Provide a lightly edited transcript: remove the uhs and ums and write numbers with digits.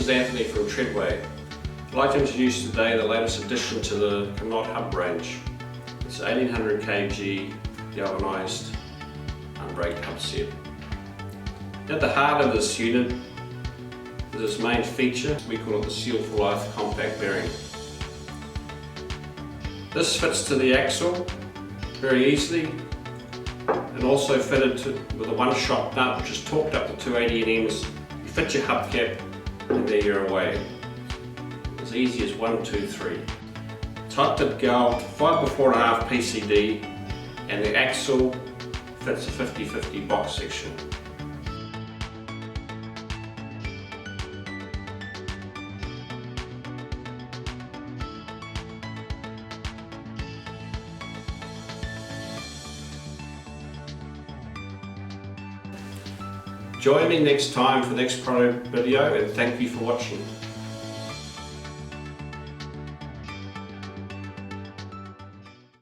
is Anthony from Treadway. I'd like to introduce today the latest addition to the Knott Hub range. It's an 1800 kg galvanised Unbraked Hub set. At the heart of this unit is this main feature. We call it the Seal for Life compact bearing. This fits to the axle very easily, and also fitted with a one-shot nut which is torqued up to 280 Nms. You fit your hubcap and there you're away. As easy as 1, 2, 3. Tight tip gal, 5x4.5 PCD, and the axle fits a 50-50 box section. Join me next time for the next product video, and thank you for watching.